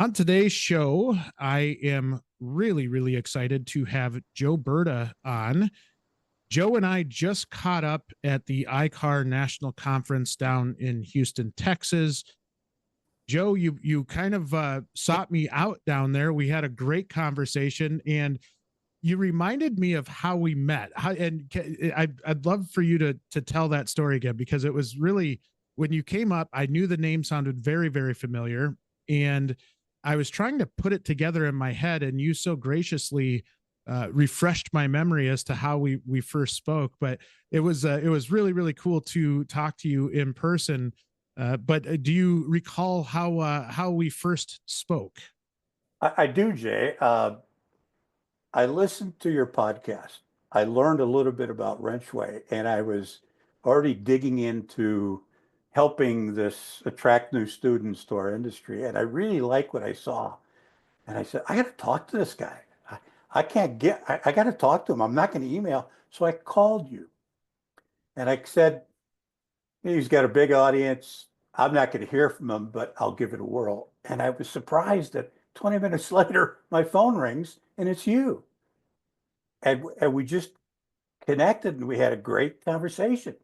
On today's show, I am really excited to have Joe Burda on. Joe and I just caught up at the ICAR National Conference down in Houston, Texas. Joe, you kind of sought me out down there. We had a great conversation, and you reminded me of how we met. I'd love for you to tell that story again, because it was really, when you came up, I knew the name sounded very familiar, and I was trying to put it together in my head, and you so graciously refreshed my memory as to how we first spoke. But it was really cool to talk to you in person. But do you recall how we first spoke? I do, Jay. I listened to your podcast. I learned a little bit about WrenchWay, and I was already digging into helping this attract new students to our industry. And I really like what I saw. And I said, I got to talk to this guy. I can't get, I got to talk to him. I'm not going to email. So I called you and I said, he's got a big audience. I'm not going to hear from him, but I'll give it a whirl. And I was surprised that 20 minutes later, my phone rings and it's you. And we just connected and we had a great conversation.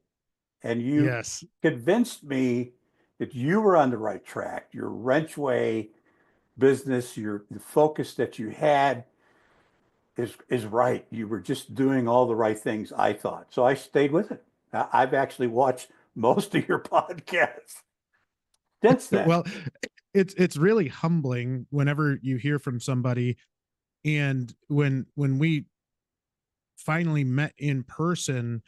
And you Yes. convinced me that you were on the right track. Your Wrenchway business, the focus that you had is right. You were just doing all the right things, I thought. So I stayed with it. I've actually watched most of your podcasts since then. Well, it's really humbling whenever you hear from somebody, and when we finally met in person,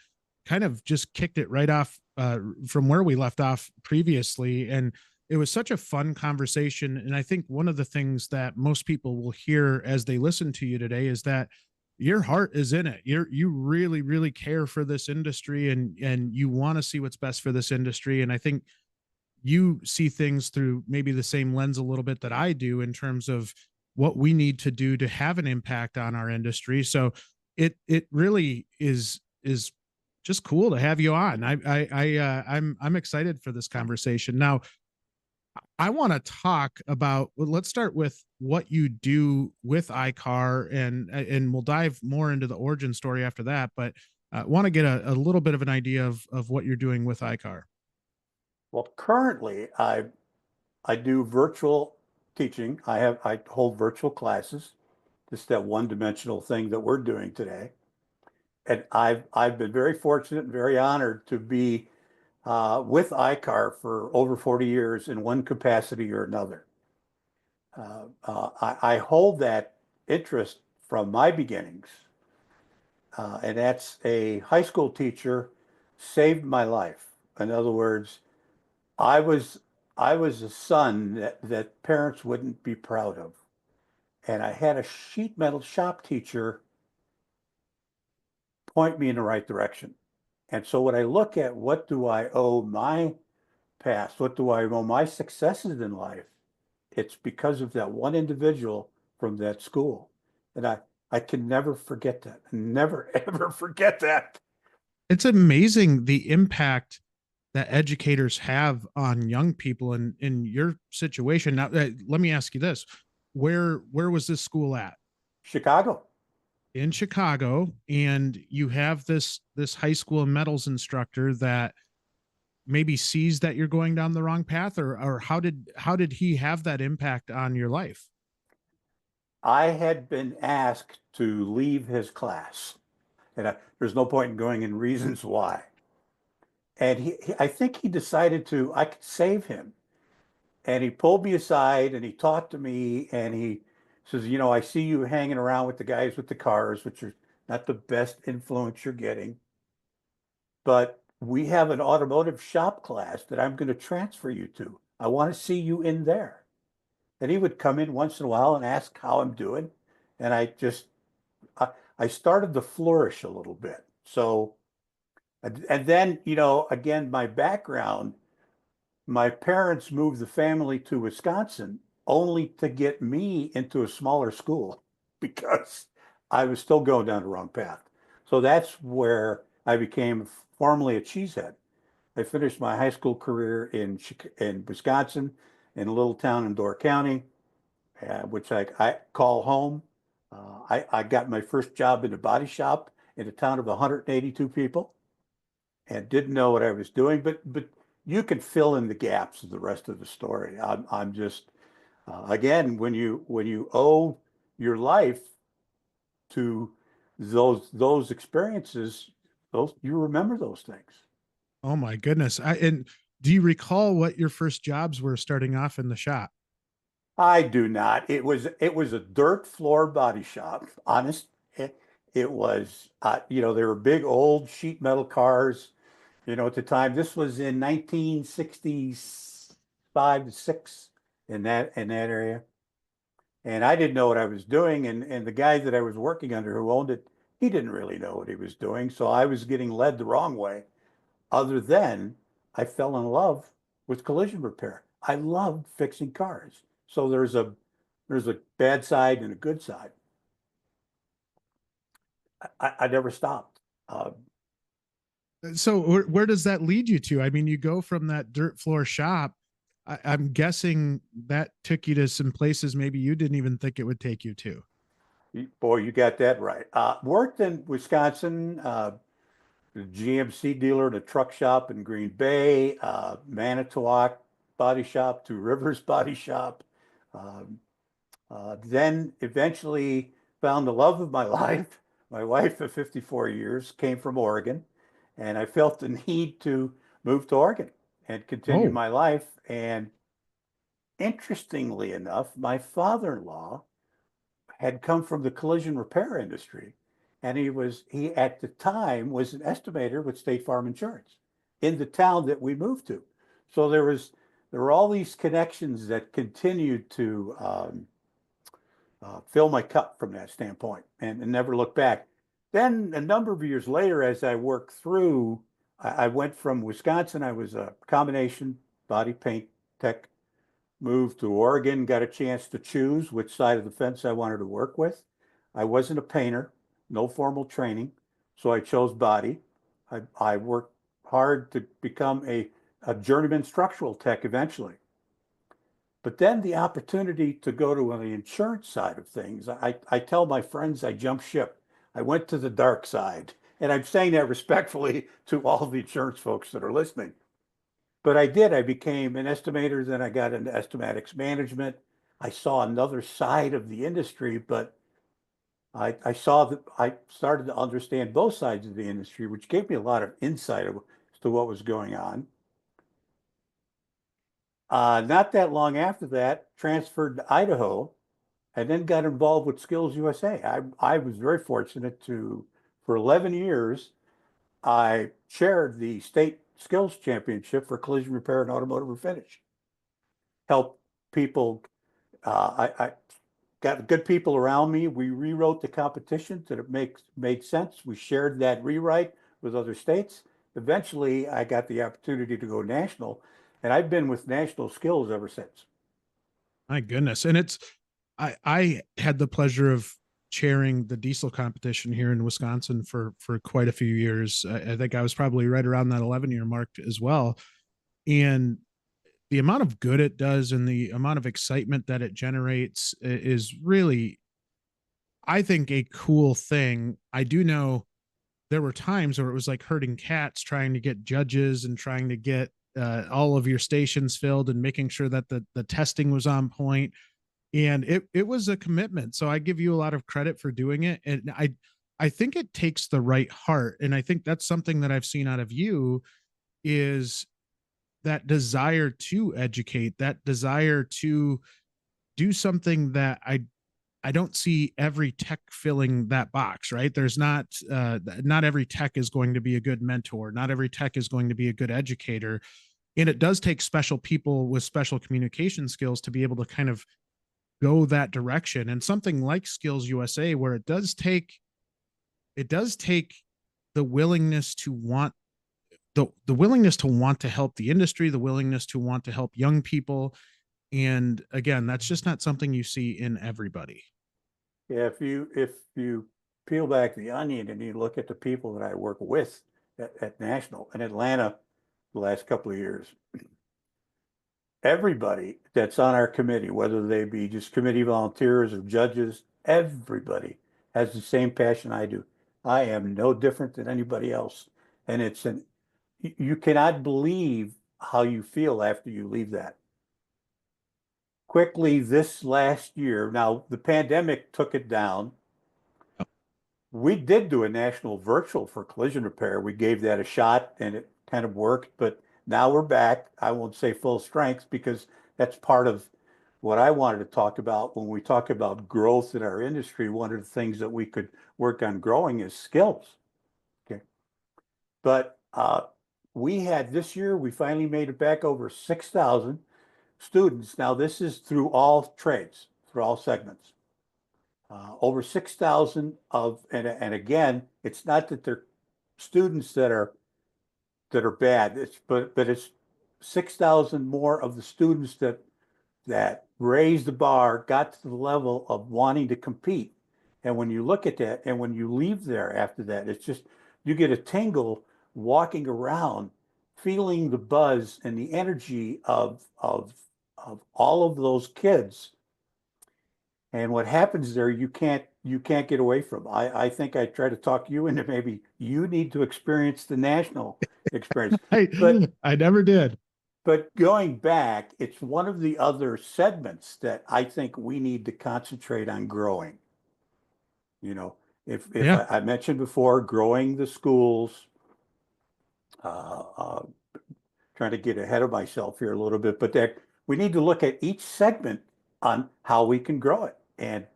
kind of just kicked it right off from where we left off previously. And it was such a fun conversation. And I think one of the things that most people will hear as they listen to you today is that your heart is in it. You really care for this industry, and you want to see what's best for this industry. And I think you see things through maybe the same lens a little bit that I do, in terms of what we need to do to have an impact on our industry. So it really is just cool to have you on. I'm excited for this conversation. Now, I want to talk about, well, let's start with what you do with iCar, and we'll dive more into the origin story after that. But want to get a little bit of an idea of what you're doing with iCar. Well, currently I do virtual teaching. I hold virtual classes, just that one-dimensional thing that we're doing today. And I've been very fortunate and very honored to be with iCar for over 40 years in one capacity or another. I hold that interest from my beginnings, and that's a high school teacher saved my life. In other words, I was I was a son that parents wouldn't be proud of, and I had a sheet metal shop teacher point me in the right direction. And so when I look at what do I owe my past, what do I owe my successes in life, it's because of that one individual from that school. And I can never forget that. Never, ever forget that. It's amazing the impact that educators have on young people in your situation. Now, let me ask you this: where was this school at? Chicago. In Chicago, and you have this high school metals instructor that maybe sees that you're going down the wrong path, or how did he have that impact on your life? I had been asked to leave his class, and there's no point in going in reasons why. And I think he decided I could save him. And he pulled me aside and he talked to me and he says, I see you hanging around with the guys with the cars, which are not the best influence you're getting. But we have an automotive shop class that I'm going to transfer you to. I want to see you in there. And he would come in once in a while and ask how I'm doing. And I started to flourish a little bit. So, and then, again, my background, my parents moved the family to Wisconsin only to get me into a smaller school because I was still going down the wrong path. So that's where I became formally a cheesehead. I finished my high school career in Wisconsin, in a little town in Door County. which I call home. I got my first job in a body shop in a town of 182 people and didn't know what I was doing, but you can fill in the gaps of the rest of the story. I'm just again, when you owe your life to those experiences, those you remember those things. Oh my goodness. And do you recall what your first jobs were starting off in the shop? I do not. It was a dirt floor body shop. Honest, it was. They were big old sheet metal cars. At the time, this was in 1965 to six in that area, and I didn't know what I was doing. And the guy that I was working under, who owned it, he didn't really know what he was doing. So I was getting led the wrong way. Other than I fell in love with collision repair. I loved fixing cars. So there's a bad side and a good side. I never stopped. So where does that lead you to? I mean, you go from that dirt floor shop. I'm guessing that took you to some places maybe you didn't even think it would take you to. Boy, you got that right. Worked in Wisconsin, the GMC dealer at a truck shop in Green Bay, Manitowoc body shop, Two Rivers body shop. Um, then eventually found the love of my life. My wife of 54 years came from Oregon, and I felt the need to move to Oregon and continue Oh, my life. And interestingly enough, my father-in-law had come from the collision repair industry, and he at the time was an estimator with State Farm Insurance in the town that we moved to. So there were all these connections that continued to fill my cup from that standpoint and never look back. Then a number of years later, as I worked through, I went from Wisconsin. I was a combination body paint tech, moved to Oregon, got a chance to choose which side of the fence I wanted to work with. I wasn't a painter, no formal training, so I chose body. I worked hard to become a journeyman structural tech eventually. But then the opportunity to go to the insurance side of things, I tell my friends I jumped ship. I went to the dark side. And I'm saying that respectfully to all the insurance folks that are listening. But I did. I became an estimator, then I got into estimatics management. I saw another side of the industry, but I saw that I started to understand both sides of the industry, which gave me a lot of insight as to what was going on. Not that long after that, transferred to Idaho and then got involved with Skills USA. I was very fortunate for 11 years, I chaired the state skills championship for collision repair and automotive refinish. Help people, I got good people around me. We rewrote the competition so that it made sense. We shared that rewrite with other states. Eventually, I got the opportunity to go national, and I've been with National Skills ever since. my goodness. And I had the pleasure of chairing the diesel competition here in Wisconsin for quite a few years. I think I was probably right around that 11-year mark as well. And the amount of good it does and the amount of excitement that it generates is really, I think, a cool thing. I do know there were times where it was like herding cats, trying to get judges and trying to get all of your stations filled and making sure that the testing was on point. And it was a commitment. So I give you a lot of credit for doing it. And I think it takes the right heart. And I think that's something that I've seen out of you is that desire to educate, that desire to do something that I don't see every tech filling that box, right? There's not every tech is going to be a good mentor. Not every tech is going to be a good educator. And it does take special people with special communication skills to be able to kind of go that direction. And something like Skills USA, where it does take the willingness to want the willingness to want to help the industry, the willingness to want to help young people. And again, that's just not something you see in everybody. Yeah, if you peel back the onion and you look at the people that I work with at National in Atlanta the last couple of years, everybody that's on our committee, whether they be just committee volunteers or judges, everybody has the same passion I do. I am no different than anybody else. And you cannot believe how you feel after you leave that. Quickly, this last year, now the pandemic took it down. We did do a national virtual for collision repair. We gave that a shot and it kind of worked, but now we're back. I won't say full strength because that's part of what I wanted to talk about when we talk about growth in our industry. One of the things that we could work on growing is skills. Okay. But we had this year, we finally made it back over 6,000 students. Now, this is through all trades, through all segments. Over 6,000 and again, it's not that they're students that are bad. But it's 6,000 more of the students that raised the bar, got to the level of wanting to compete. And when you look at that, and when you leave there after that, it's just you get a tingle walking around, feeling the buzz and the energy of all of those kids. And what happens there, you can't get away from. I think I try to talk you into maybe you need to experience the national experience. But I never did. But going back, it's one of the other segments that I think we need to concentrate on growing. You know, if Yeah. I mentioned before, growing the schools, uh, uh, trying to get ahead of myself here a little bit, but that we need to look at each segment on how we can grow it. And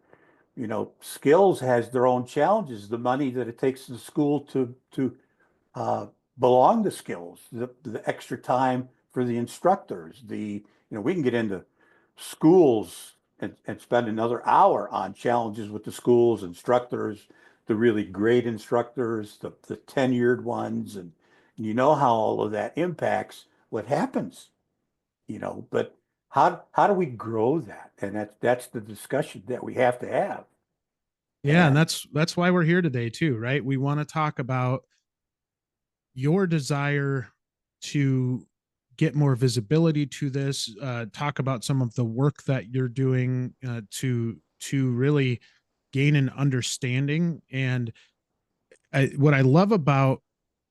skills has their own challenges. The money that it takes the school to uh, belong to skills, the extra time for the instructors, we can get into schools and spend another hour on challenges with the schools, instructors, the really great instructors, the tenured ones, and you know how all of that impacts what happens, but how do we grow that? And that's the discussion that we have to have. Yeah, and And that's why we're here today too, right? We want to talk about your desire to get more visibility to this, talk about some of the work that you're doing to really gain an understanding. And what I love about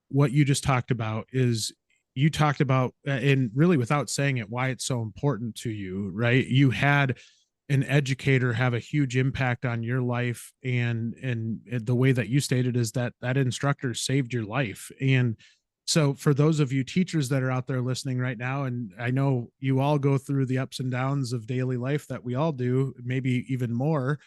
what you just talked about is you talked about, and really without saying it, why it's so important to you, right? You had an educator have a huge impact on your life, and the way that you stated is that that instructor saved your life. And so for those of you teachers that are out there listening right now, and I know you all go through the ups and downs of daily life that we all do, maybe even more,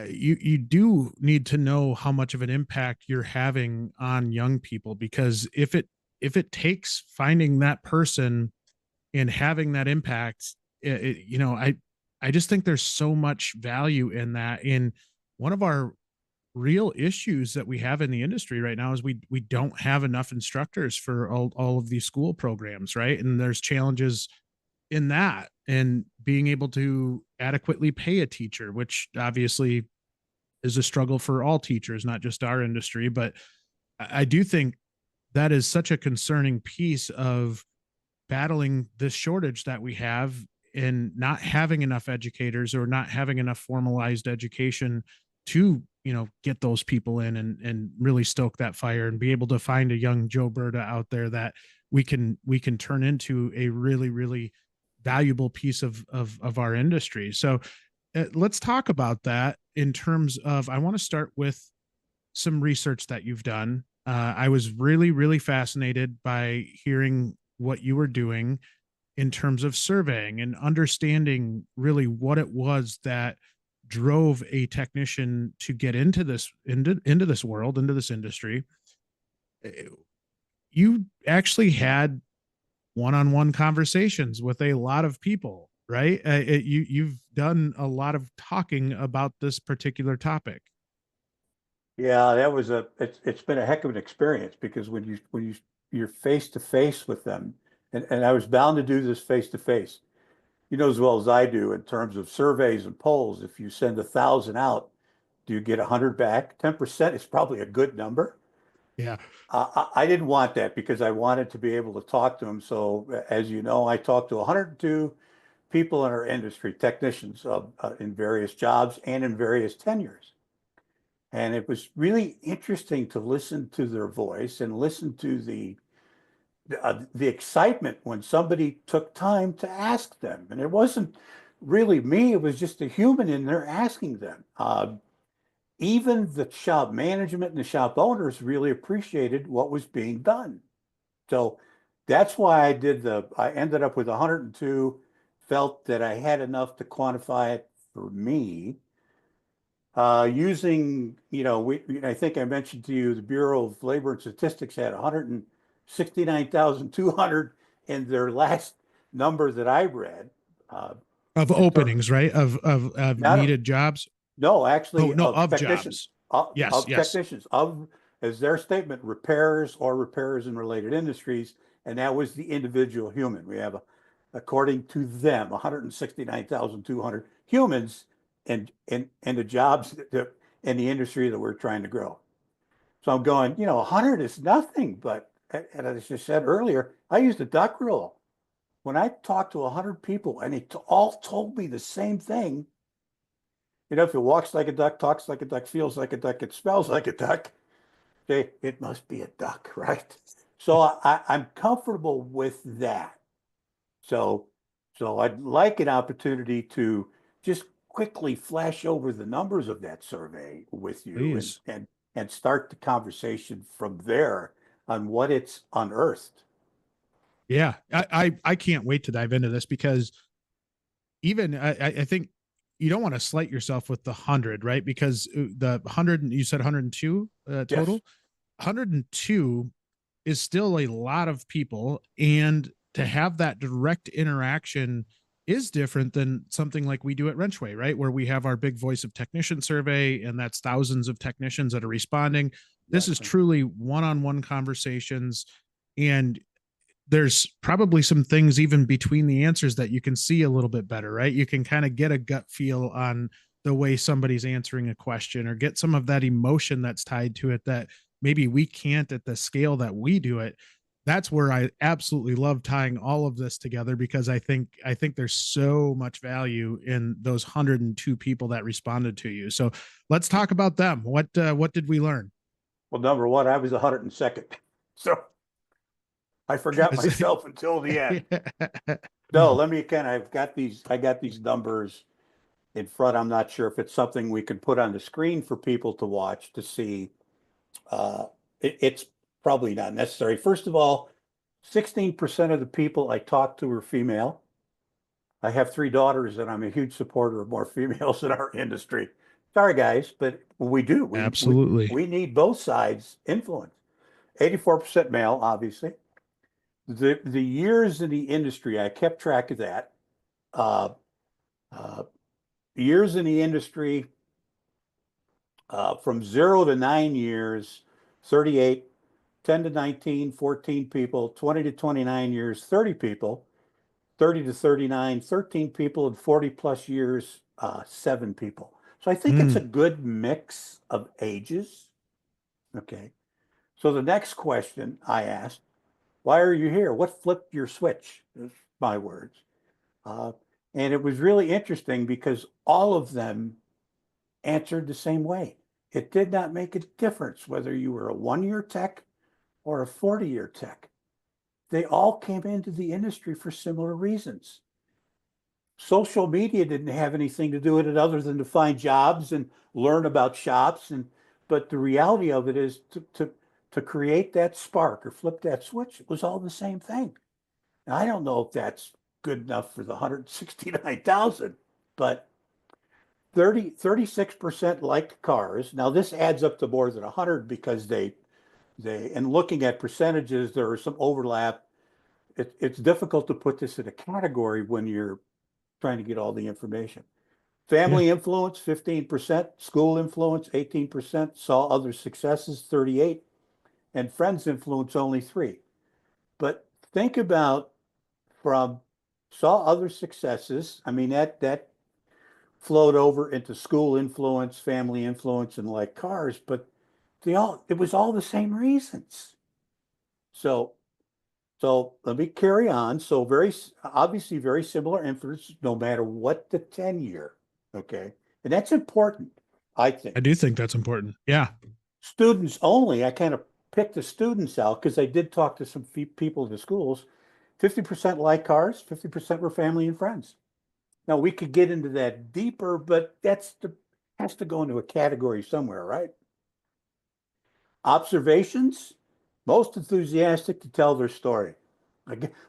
you do need to know how much of an impact you're having on young people, because if it takes finding that person and having that impact, I just think there's so much value in that. In one of our real issues that we have in the industry right now is we don't have enough instructors for all of these school programs, right? And there's challenges in that, and being able to adequately pay a teacher, which obviously is a struggle for all teachers, not just our industry. But I do think that is such a concerning piece of battling this shortage that we have in not having enough educators or not having enough formalized education to get those people in and really stoke that fire and be able to find a young Joe Burda out there that we can turn into a really, really valuable piece of our industry. So let's talk about that in terms of, I want to start with some research that you've done. I was really, really fascinated by hearing what you were doing in terms of surveying and understanding really what it was that drove a technician to get into this world, into this industry. You actually had one-on-one conversations with a lot of people, right? You've done a lot of talking about this particular topic. yeah, it's been a heck of an experience because you're face to face with them, and I was bound to do this face to face. You know as well as I do in terms of surveys and polls, if you send 1,000 out, do you get 100 back? 10% is probably a good number. Yeah. I didn't want that because I wanted to be able to talk to them. So as you know, I talked to 102 people in our industry, technicians in various jobs and in various tenures. And it was really interesting to listen to their voice and listen to the excitement when somebody took time to ask them. And it wasn't really me, it was just a human in there asking them. Even the shop management and the shop owners really appreciated what was being done. So that's why I ended up with 102, felt that I had enough to quantify it for me. Using, I think I mentioned to you, the Bureau of Labor and Statistics had 169,200 in their last number that I read. Uh, Of in ter- openings, right? Of Not needed jobs. No, Oh actually, no, of of technicians, jobs. Yes, yes. as their statement, repairs or repairs in related industries, and that was the individual human. We have, according to them, 169,200 humans in the jobs in the industry that we're trying to grow. So I'm going, 100 is nothing, but and as I said earlier, I used a duck rule. When I talked to 100 people and they all told me the same thing, if it walks like a duck, talks like a duck, feels like a duck, it smells like a duck, okay, it must be a duck, right? So I'm comfortable with that. So I'd like an opportunity to just quickly flash over the numbers of that survey with you and Please. start the conversation from there on what it's unearthed. Yeah. I can't wait to dive into this because even I think you don't want to slight yourself with the 100, right? Because the 100, you said 102 total. Yes, 102 is still a lot of people, and to have that direct interaction is different than something like we do at WrenchWay, right? Where we have our big voice of technician survey, and that's thousands of technicians that are responding. This is exactly. truly one-on-one conversations, and there's probably some things even between the answers that you can see a little bit better, right? You can kind of get a gut feel on the way somebody's answering a question, or get some of that emotion that's tied to it that maybe we can't at the scale that we do it. That's where I absolutely love tying all of this together, because I think there's so much value in those 102 people that responded to you. So let's talk about them. What did we learn? Well, number one, I was 102nd. So I forgot myself until the end. No, let me kind of, I got these numbers in front. I'm not sure if it's something we can put on the screen for people to watch to see. Uh, it's probably not necessary. First of all, 16% of the people I talked to were female. I have three daughters, and I'm a huge supporter of more females in our industry. Sorry, guys, but we do. Absolutely. We need both sides influence. 84% male, obviously. The years in the industry, I kept track of that. Uh, uh, Years in the industry, from 0 to 9 years, 38, 10 to 19, 14 people, 20 to 29 years, 30 people, 30 to 39, 13 people, and 40 plus years, 7 people. So I think it's a Mm, good mix of ages. Okay. So the next question I asked, why are you here? What flipped your switch? Is my words. Uh, and it was really interesting because all of them answered the same way. It did not make a difference whether you were a 1 year tech or a 40-year tech. They all came into the industry for similar reasons. Social media didn't have anything to do with it other than to find jobs and learn about shops. But the reality of it is to create that spark or flip that switch, it was all the same thing. Now, I don't know if that's good enough for the 169,000, but 36% liked cars. Now this adds up to more than 100 because and looking at percentages, there are some overlap. It's difficult to put this in a category when you're trying to get all the information. yeah. Family influence, 15%, school influence, 18%, saw other successes, 38, and friends influence only 3. But think about from saw other successes. I mean, that flowed over into school influence, family influence, and like cars. But it was all the same reasons. So, so let me carry on. So obviously very similar inference, no matter what the tenure. Okay. And that's important, I I think. do think that's important. Yeah. Students only, I kind of picked the students out because I did talk to some people in the schools. 50% like cars, 50% were family and friends. Now we could get into that deeper, but has to go into a category somewhere, right? Observations, most enthusiastic to tell their story.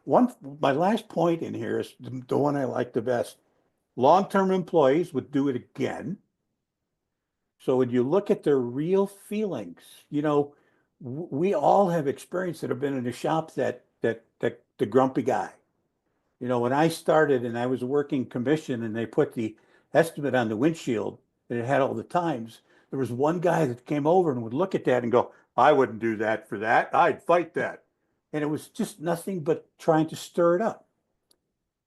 My last point in here is the one I like the best. Long-term employees would do it again. So when you look at their real feelings, we all have experience that have been in a shop that the grumpy guy. When I started and I was working commission and they put the estimate on the windshield and it had all the times, there was one guy that came over and would look at that and go, I wouldn't do that for that. I'd fight that. And it was just nothing but trying to stir it up.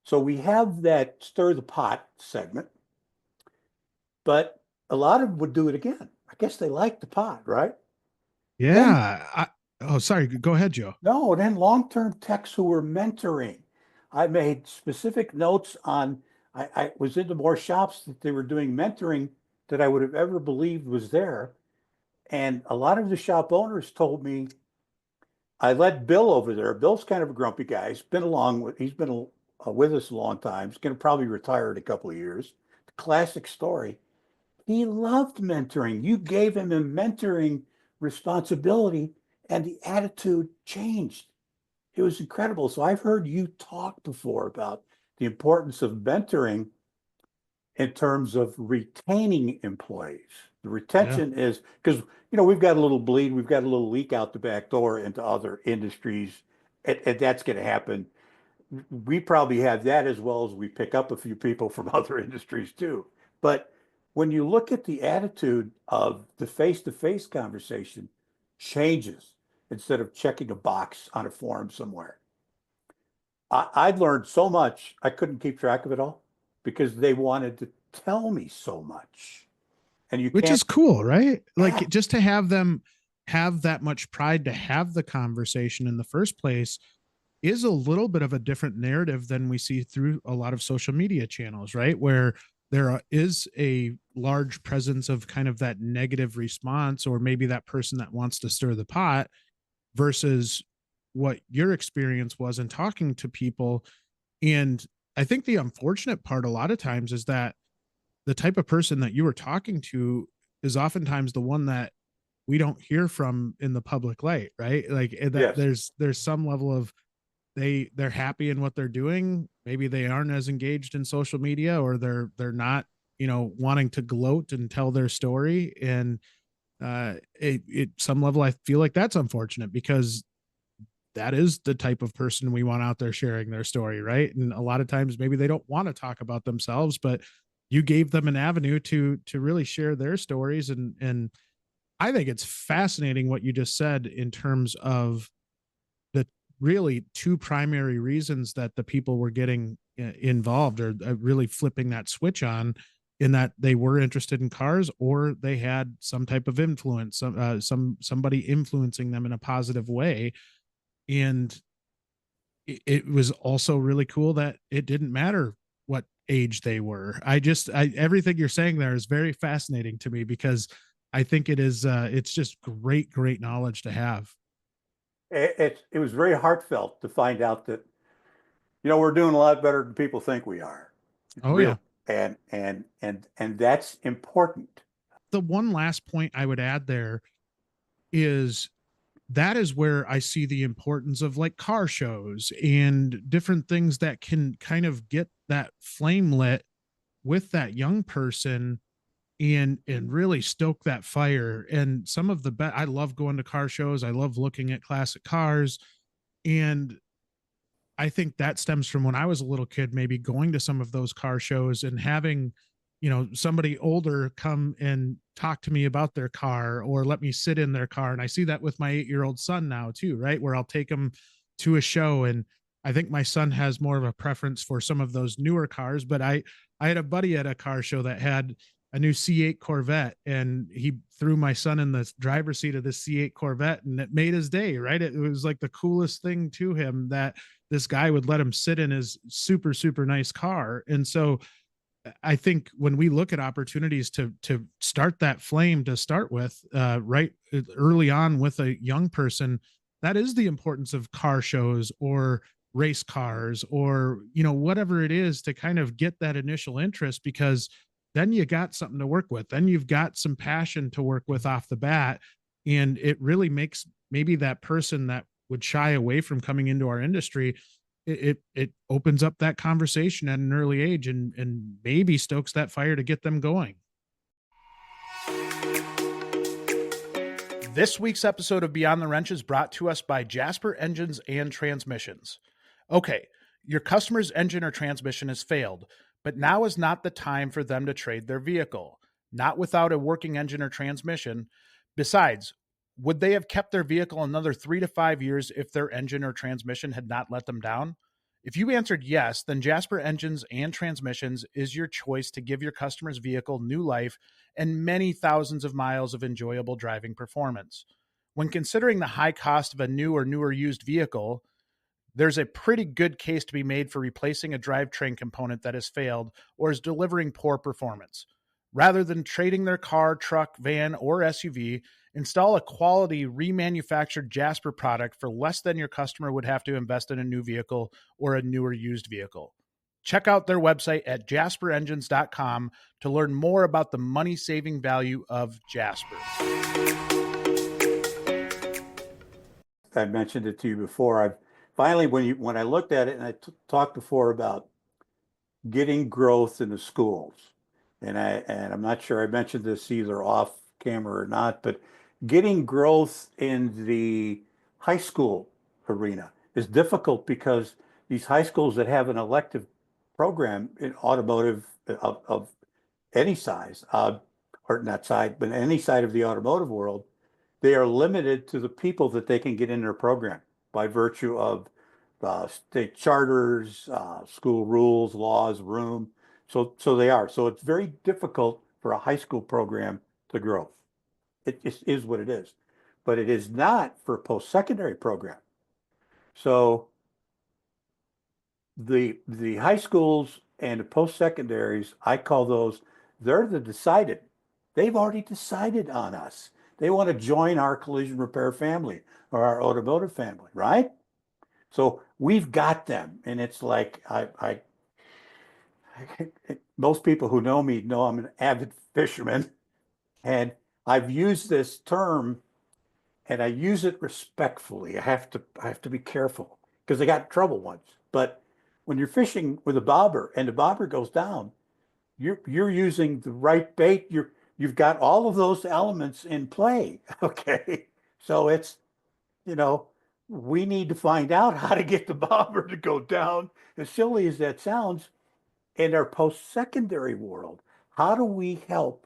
So we have that stir the pot segment, but a lot of them would do it again. I guess they like the pot, right? Then, Yeah. Oh, sorry. Go ahead, Joe. no, then long-term techs who were mentoring. I made specific notes on, I was into more shops that they were doing mentoring that I would have ever believed was there. And a lot of the shop owners told me, I let Bill over there. Bill's kind of a grumpy guy. He's been with us a long time. He's going to probably retire in a couple of years. Classic story. He loved mentoring. You gave him a mentoring responsibility, and the attitude changed. It was incredible. So I've heard you talk before about the importance of mentoring in terms of retaining employees. The Yeah. retention is because we've got a little bleed, we've got a little leak out the back door into other industries, and that's going to happen. We probably have that as well as we pick up a few people from other industries too. But when you look at the attitude of the face-to-face conversation changes instead of checking a box on a form somewhere. I'd learned so much, I couldn't keep track of it all because they wanted to tell me so much. And you Which can't, is cool, right? Like yeah, just to have them have that much pride to have the conversation in the first place is a little bit of a different narrative than we see through a lot of social media channels, right? Where there is a large presence of kind of that negative response, or maybe that person that wants to stir the pot versus what your experience was in talking to people. And I think the unfortunate part a lot of times is that the type of person that you were talking to is oftentimes the one that we don't hear from in the public light, right? Like that yes. there's some level of they're happy in what they're doing. Maybe they aren't as engaged in social media, or they're not, wanting to gloat and tell their story. And some level I feel like that's unfortunate because that is the type of person we want out there sharing their story, right? And a lot of times maybe they don't want to talk about themselves, but you gave them an avenue to really share their stories. And I think it's fascinating what you just said in terms of the really two primary reasons that the people were getting involved, or really flipping that switch on, in that they were interested in cars, or they had some type of influence, somebody influencing them in a positive way. And it was also really cool that it didn't matter what age they were. Everything you're saying there is very fascinating to me, because I think it's just great knowledge to have. It was very heartfelt to find out that, we're doing a lot better than people think we are. Oh Really. yeah. And that's important. The one last point I would add there is that is where I see the importance of like car shows and different things that can kind of get that flame lit with that young person, and really stoke that fire. And some of the I love going to car shows. I love looking at classic cars. And I think that stems from when I was a little kid, maybe going to some of those car shows and having, somebody older come and talk to me about their car, or let me sit in their car. And I see that with my 8-year-old son now too, right? Where I'll take him to a show. And I think my son has more of a preference for some of those newer cars, but I had a buddy at a car show that had a new C8 Corvette, and he threw my son in the driver's seat of this C8 Corvette, and it made his day, right? It was like the coolest thing to him that this guy would let him sit in his super, super nice car. And so I think when we look at opportunities to start that flame to start with, right early on with a young person, that is the importance of car shows or race cars or whatever it is to kind of get that initial interest, because then you got something to work with. Then you've got some passion to work with off the bat, and it really makes maybe that person that would shy away from coming into our industry, it opens up that conversation at an early age and maybe stokes that fire to get them going. This week's episode of Beyond the Wrench is brought to us by Jasper Engines and Transmissions. Okay, your customer's engine or transmission has failed, but now is not the time for them to trade their vehicle. Not without a working engine or transmission. Besides, would they have kept their vehicle another 3 to 5 years if their engine or transmission had not let them down? If you answered yes, then Jasper Engines and Transmissions is your choice to give your customer's vehicle new life and many thousands of miles of enjoyable driving performance. When considering the high cost of a new or newer used vehicle, there's a pretty good case to be made for replacing a drivetrain component that has failed or is delivering poor performance. Rather than trading their car, truck, van, or SUV, install a quality remanufactured Jasper product for less than your customer would have to invest in a new vehicle or a newer used vehicle. Check out their website at jasperengines.com to learn more about the money-saving value of Jasper. I mentioned it to you before. I've finally, when I looked at it, and I talked before about getting growth in the schools, and I'm not sure I mentioned this either off camera or not, but getting growth in the high school arena is difficult because these high schools that have an elective program in automotive of any size, or not side, but any side of the automotive world, they are limited to the people that they can get in their program by virtue of state charters, school rules, laws, room. So they are. So it's very difficult for a high school program to grow. It just is what it is. But it is not for a post-secondary program. So the high schools and the post-secondaries, I call those, they're the decided. They've already decided on us. They want to join our collision repair family or our automotive family, right? So we've got them. And it's like, most people who know me know I'm an avid fisherman. And I've used this term and I use it respectfully. I have to be careful because I got in trouble once. But when you're fishing with a bobber and the bobber goes down, you're using the right bait. You've got all of those elements in play. Okay. So it's, we need to find out how to get the bobber to go down, as silly as that sounds, in our post-secondary world. How do we help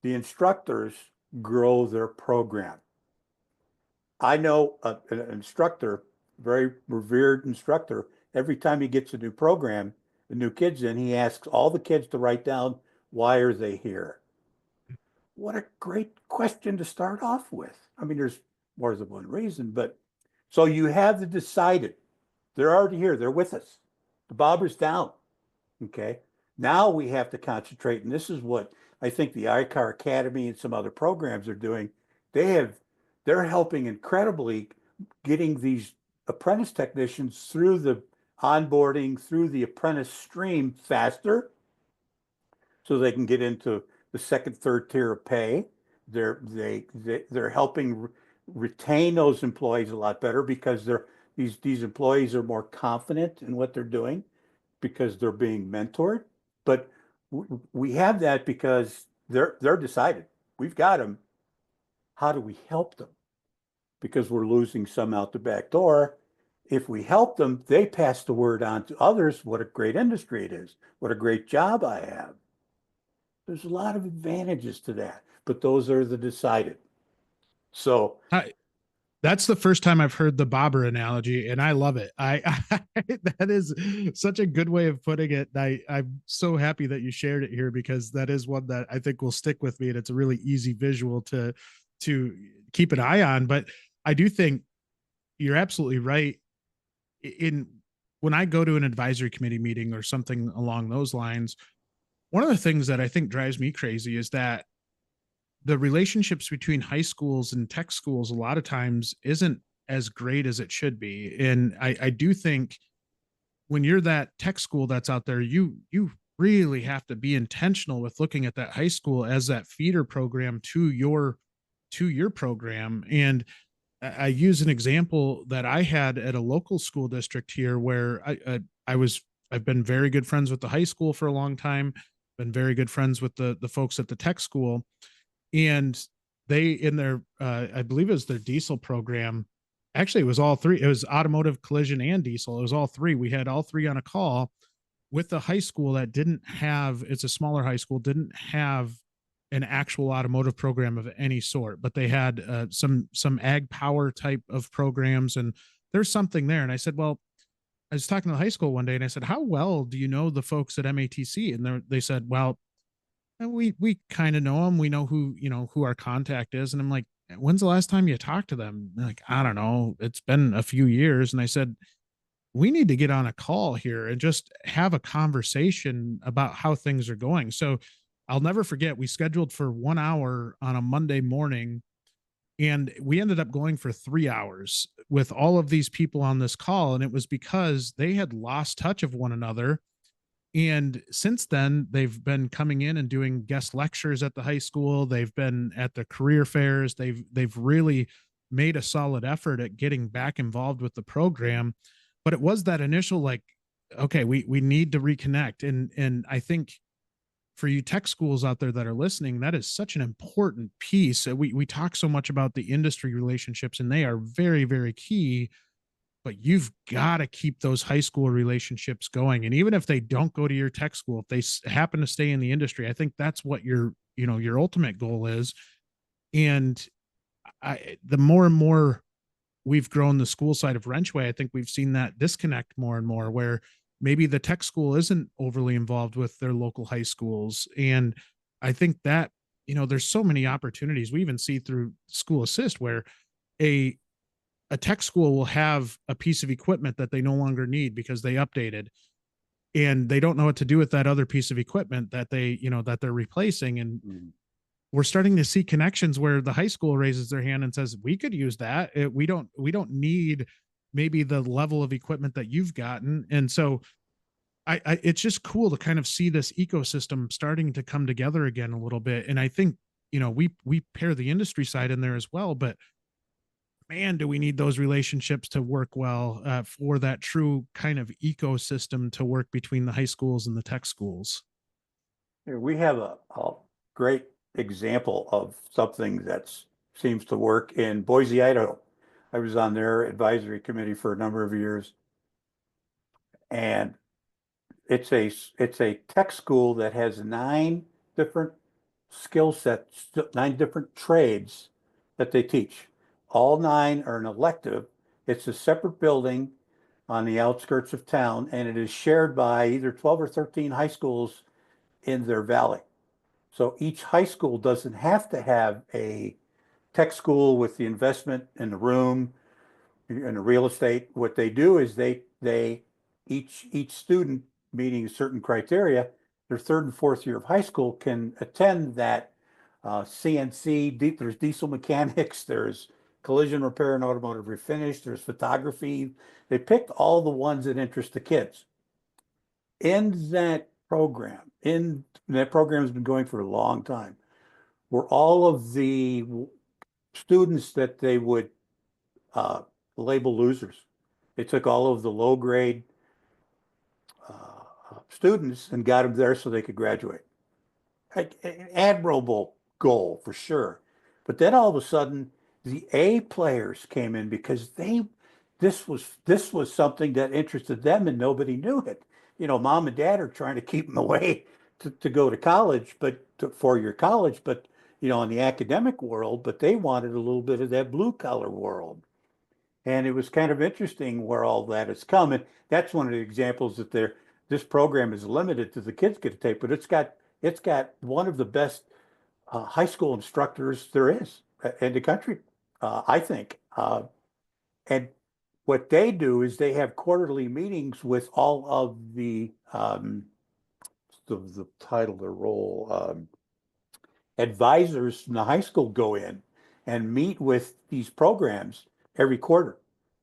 the instructors grow their program? I know an instructor, very revered instructor, every time he gets a new program, the new kids in, he asks all the kids to write down, why are they here? What a great question to start off with. I mean, there's more than one reason, but so you have the decided. They're already here. They're with us. The bobber's down. Okay. Now we have to concentrate, and this is what I think the iCar Academy and some other programs are doing. They're helping incredibly getting these apprentice technicians through the onboarding, through the apprentice stream faster, so they can get into the second, third tier of pay. They're helping retain those employees a lot better because these employees are more confident in what they're doing because they're being mentored. But we have that because they're decided. We've got them. How do we help them? Because we're losing some out the back door. If we help them, they pass the word on to others. What a great industry it is. What a great job I have. There's a lot of advantages to that, but those are the decided. So I That's the first time I've heard the bobber analogy, and I love it. That is such a good way of putting it. I'm so happy that you shared it here, because that is one that I think will stick with me, and it's a really easy visual to keep an eye on. But I do think you're absolutely right. In When I go to an advisory committee meeting or something along those lines, one of the things that I think drives me crazy is that the relationships between high schools and tech schools a lot of times isn't as great as it should be. And I do think when you're that tech school that's out there, you really have to be intentional with looking at that high school as that feeder program to your program. And I use an example that I had at a local school district here, where I've been very good friends with the high school for a long time, been very good friends with the folks at the tech school, and they in their I believe it was their diesel program. Actually, it was all three. It was automotive, collision, and diesel. It was all three. We had all three on a call with the high school that didn't have. It's a smaller high school, didn't have an actual automotive program of any sort, but they had some ag power type of programs, and there's something there. And I said, well, I was talking to the high school one day, and I said, how well do you know the folks at MATC? And they said, well, we kind of know them. We know who our contact is. And I'm like, when's the last time you talked to them? They're like, I don't know. It's been a few years. And I said, we need to get on a call here and just have a conversation about how things are going. So I'll never forget, we scheduled for 1 hour on a Monday morning, and we ended up going for 3 hours with all of these people on this call. And it was because they had lost touch of one another. And since then, they've been coming in and doing guest lectures at the high school. They've been at the career fairs. They've really made a solid effort at getting back involved with the program. But it was that initial, like, okay, we need to reconnect. And I think for you tech schools out there that are listening, that is such an important piece. We talk so much about the industry relationships, and they are very, very key, but you've got to keep those high school relationships going. And even if they don't go to your tech school, if they happen to stay in the industry, I think that's what your ultimate goal is. And the more and more we've grown the school side of WrenchWay, I think we've seen that disconnect more and more, where maybe the tech school isn't overly involved with their local high schools. And I think that, there's so many opportunities. We even see through School Assist where a tech school will have a piece of equipment that they no longer need because they updated, and they don't know what to do with that other piece of equipment that that they're replacing. And we're starting to see connections where the high school raises their hand and says, we could use that. We don't need maybe the level of equipment that you've gotten. And so it's just cool to kind of see this ecosystem starting to come together again a little bit. And I think, we pair the industry side in there as well, but man, do we need those relationships to work well, for that true kind of ecosystem to work between the high schools and the tech schools. We have a great example of something that seems to work in Boise, Idaho. I was on their advisory committee for a number of years, and it's a tech school that has 9 different skill sets, 9 different trades that they teach. All 9 are an elective. It's a separate building on the outskirts of town, and it is shared by either 12 or 13 high schools in their valley. So each high school doesn't have to have a tech school with the investment in the room and the real estate. What they do is each student meeting certain criteria, their 3rd and 4th year of high school can attend that CNC. There's diesel mechanics, there's collision repair and automotive refinish, there's photography. They picked all the ones that interest the kids. In that program has been going for a long time, were all of the students that they would label losers. They took all of the low grade students and got them there so they could graduate. An admirable goal for sure. But then all of a sudden, the A players came in because this was something that interested them and nobody knew it. Mom and dad are trying to keep them away to go to college, but four-year college, but in the academic world, but they wanted a little bit of that blue collar world. And it was kind of interesting where all that has come. And that's one of the examples that this program is limited to the kids get to take, but it's got one of the best high school instructors there is in the country, I think. And what they do is they have quarterly meetings with all of the title, the role, advisors from the high school go in and meet with these programs every quarter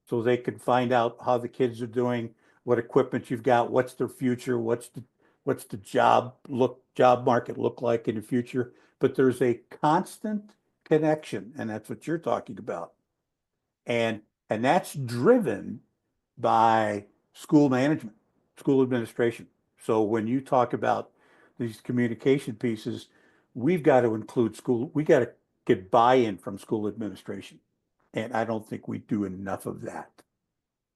so they can find out how the kids are doing, what equipment you've got, what's their future, what's the job market look like in the future. But there's a constant connection, and that's what you're talking about. And that's driven by school management, school administration. So when you talk about these communication pieces, we've got to include school, we got to get buy-in from school administration. And I don't think we do enough of that.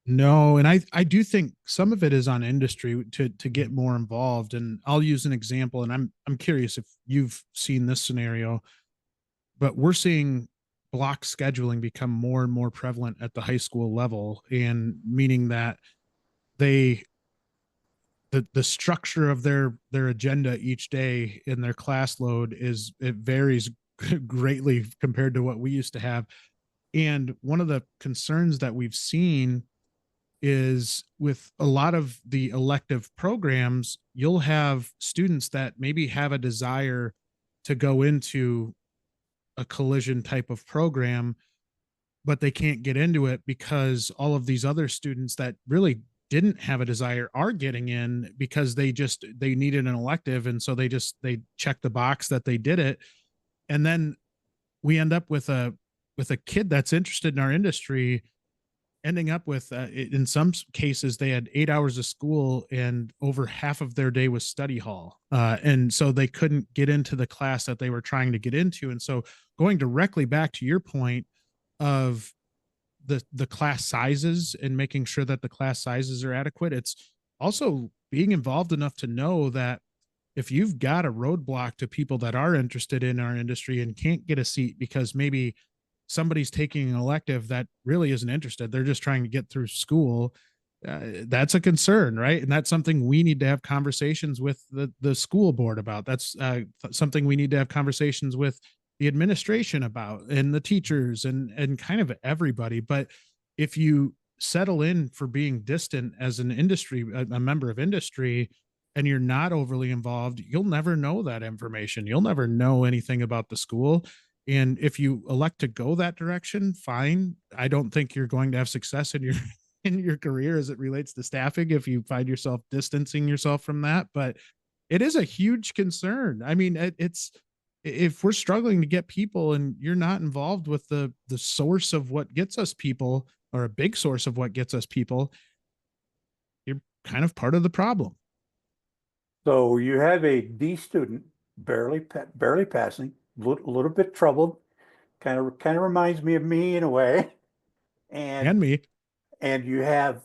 No, and I do think some of it is on industry to get more involved. And I'll use an example, and I'm curious if you've seen this scenario, but we're seeing block scheduling become more and more prevalent at the high school level, and meaning that they the structure of their agenda each day in their class load it varies greatly compared to what we used to have. And one of the concerns that we've seen is with a lot of the elective programs, you'll have students that maybe have a desire to go into a collision type of program, but they can't get into it because all of these other students that really didn't have a desire are getting in because they needed an elective. And so they check the box that they did it. And then we end up with a kid that's interested in our industry ending up with in some cases they had 8 hours of school and over half of their day was study hall, and so they couldn't get into the class that they were trying to get into. And so going directly back to your point of the class sizes and making sure that the class sizes are adequate, it's also being involved enough to know that if you've got a roadblock to people that are interested in our industry and can't get a seat because maybe somebody's taking an elective that really isn't interested, they're just trying to get through school, that's a concern, right? And that's something we need to have conversations with the school board about. That's something we need to have conversations with the administration about, and the teachers, and kind of everybody. But if you settle in for being distant as an industry, a member of industry, and you're not overly involved, you'll never know that information. You'll never know anything about the school. And if you elect to go that direction, fine. I don't think you're going to have success in your career as it relates to staffing if you find yourself distancing yourself from that. But it is a huge concern. I mean, it's if we're struggling to get people and you're not involved with the source of what gets us people, or a big source of what gets us people, you're kind of part of the problem. So you have a D student barely passing, a little bit troubled, kind of reminds me of me in a way. And me. And you have,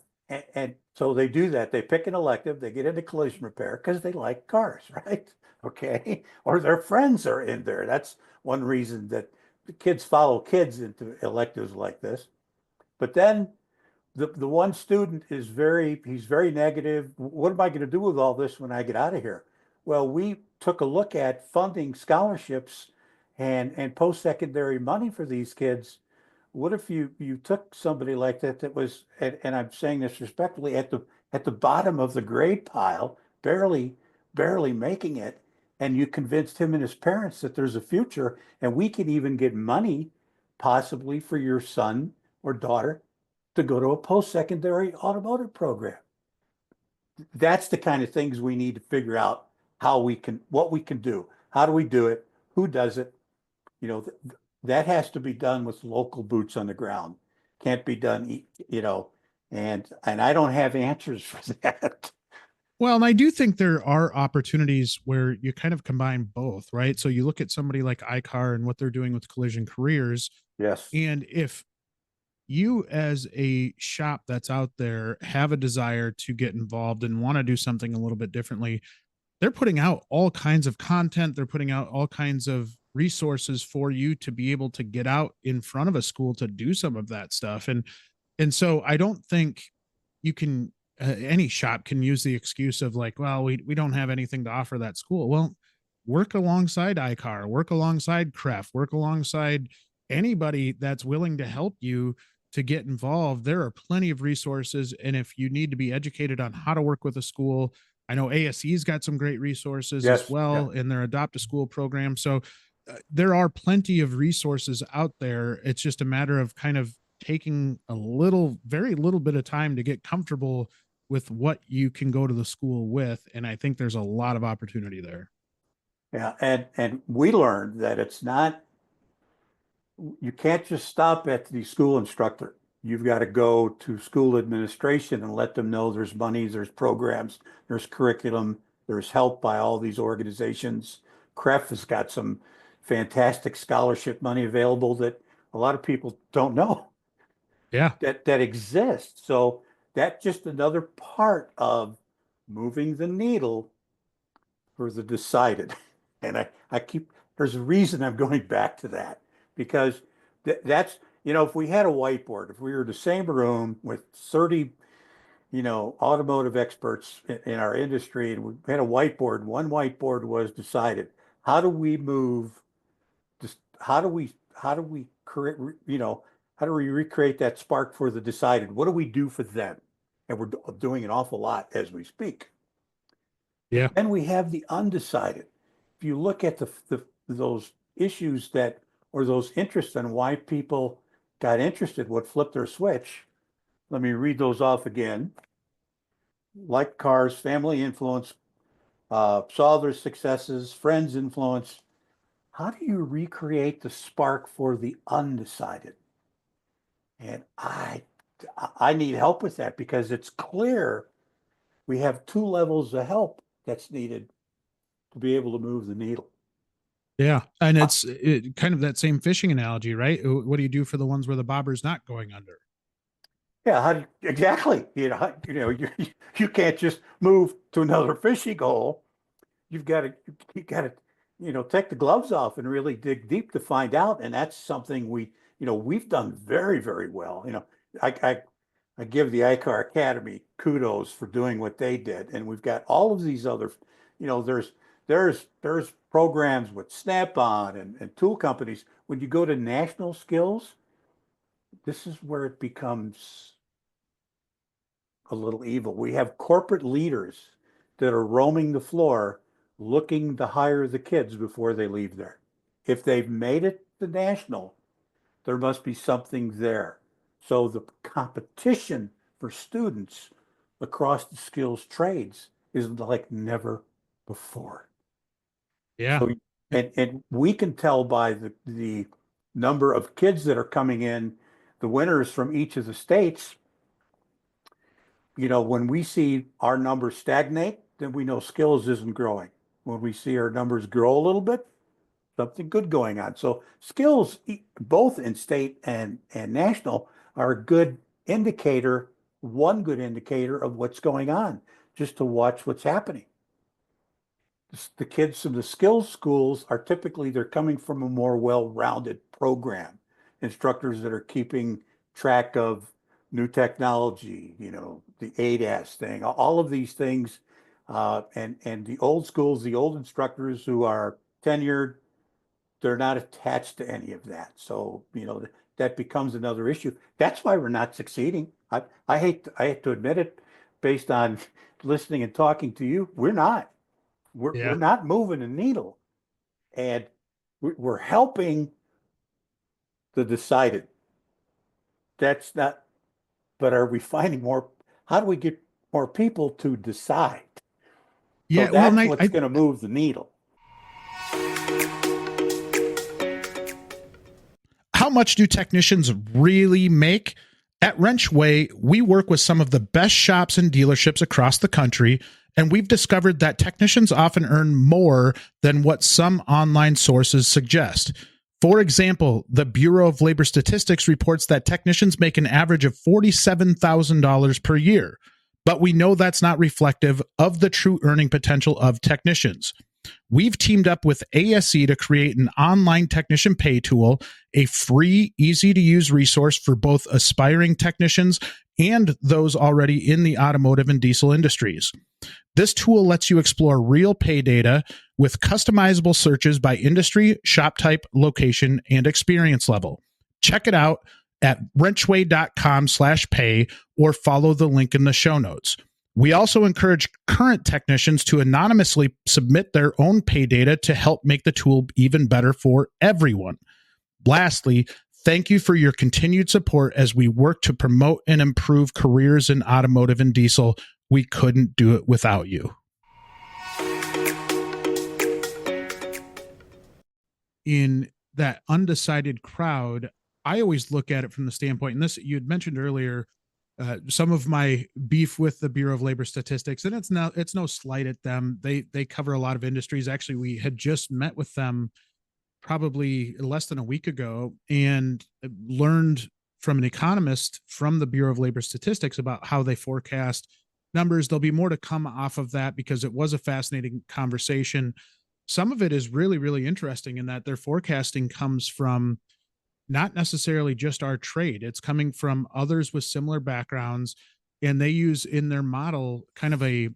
and so they do that. They pick an elective, they get into collision repair because they like cars, right? Okay. Or their friends are in there. That's one reason that the kids follow kids into electives like this. But then the one student he's very negative. What am I going to do with all this when I get out of here? Well, we took a look at funding scholarships and post-secondary money for these kids. What if you took somebody like that was, and I'm saying this respectfully, at the bottom of the grade pile, barely making it, and you convinced him and his parents that there's a future, and we could even get money possibly for your son or daughter to go to a post-secondary automotive program. That's the kind of things we need to figure out what we can do. How do we do it? Who does it? You know, that has to be done with local boots on the ground. Can't be done, and I don't have answers for that. Well, and I do think there are opportunities where you kind of combine both, right? So you look at somebody like iCar and what they're doing with collision careers. Yes. And if you as a shop that's out there have a desire to get involved and want to do something a little bit differently, they're putting out all kinds of content. They're putting out all kinds of resources for you to be able to get out in front of a school to do some of that stuff. And And so I don't think you can, any shop can use the excuse of like, well, we don't have anything to offer that school. Well, work alongside iCar, work alongside CREF, work alongside anybody that's willing to help you to get involved. There are plenty of resources. And if you need to be educated on how to work with a school, I know ASE's got some great resources as Yes. well in their Adopt a School program. So there are plenty of resources out there. It's just a matter of kind of taking a little, very little bit of time to get comfortable with what you can go to the school with. And I think there's a lot of opportunity there. Yeah. And we learned that it's not, you can't just stop at the school instructor. You've got to go to school administration and let them know there's money, there's programs, there's curriculum, there's help by all these organizations. CREF has got some fantastic scholarship money available that a lot of people don't know Yeah. that exists. So that's just another part of moving the needle for the decided. And I keep, there's a reason I'm going back to that, because that's, if we had a whiteboard, if we were in the same room with 30, automotive experts in our industry, and we had a whiteboard, one whiteboard was decided, how do we move, how do we create, how do we recreate that spark for the decided? What do we do for them? And we're doing an awful lot as we speak. Yeah. Then we have the undecided. If you look at those issues or those interests and why people got interested, what flipped their switch, let me read those off again. Like cars, family influence, saw their successes, friends influence. How do you recreate the spark for the undecided? And I need help with that, because it's clear we have two levels of help that's needed to be able to move the needle. Yeah. And it's kind of that same fishing analogy, right? What do you do for the ones where the bobber's not going under? Yeah, how do you, exactly. You can't just move to another fishing hole. You got to, take the gloves off and really dig deep to find out. And that's something we've done very, very well. I give the iCar Academy kudos for doing what they did. And we've got all of these other, there's programs with Snap-on and tool companies. When you go to national skills, this is where it becomes a little evil. We have corporate leaders that are roaming the floor looking to hire the kids before they leave there. If they've made it to national, there must be something there. So the competition for students across the skills trades is like never before. Yeah. So, and we can tell by the number of kids that are coming in, the winners from each of the states. When we see our numbers stagnate, then we know skills isn't growing. When we see our numbers grow a little bit, something good going on. So skills, both in state and national, are a good indicator, one good indicator of what's going on, just to watch what's happening. The kids from the skills schools are typically, they're coming from a more well-rounded program. Instructors that are keeping track of new technology, the ADAS thing, all of these things. And the old schools, the old instructors who are tenured, they're not attached to any of that. So, that becomes another issue. That's why we're not succeeding. I hate to admit it, based on listening and talking to you, we're not. We're not moving the needle, and we're helping the decided. That's not, but are we finding more? How do we get more people to decide? Yeah, so that's what's going to move the needle. How much do technicians really make? At WrenchWay, we work with some of the best shops and dealerships across the country, and we've discovered that technicians often earn more than what some online sources suggest. For example, the Bureau of Labor Statistics reports that technicians make an average of $47,000 per year, but we know that's not reflective of the true earning potential of technicians. We've teamed up with ASE to create an online technician pay tool, a free, easy-to-use resource for both aspiring technicians and those already in the automotive and diesel industries. This tool lets you explore real pay data with customizable searches by industry, shop type, location, and experience level. Check it out at wrenchway.com/pay or follow the link in the show notes. We also encourage current technicians to anonymously submit their own pay data to help make the tool even better for everyone. Lastly, thank you for your continued support as we work to promote and improve careers in automotive and diesel. We couldn't do it without you. In that undecided crowd, I always look at it from the standpoint, and this you had mentioned earlier, some of my beef with the Bureau of Labor Statistics, and it's no slight at them. They cover a lot of industries. Actually, we had just met with them probably less than a week ago and learned from an economist from the Bureau of Labor Statistics about how they forecast numbers. There'll be more to come off of that because it was a fascinating conversation. Some of it is really, really interesting in that their forecasting comes from not necessarily just our trade. It's coming from others with similar backgrounds, and they use in their model kind of they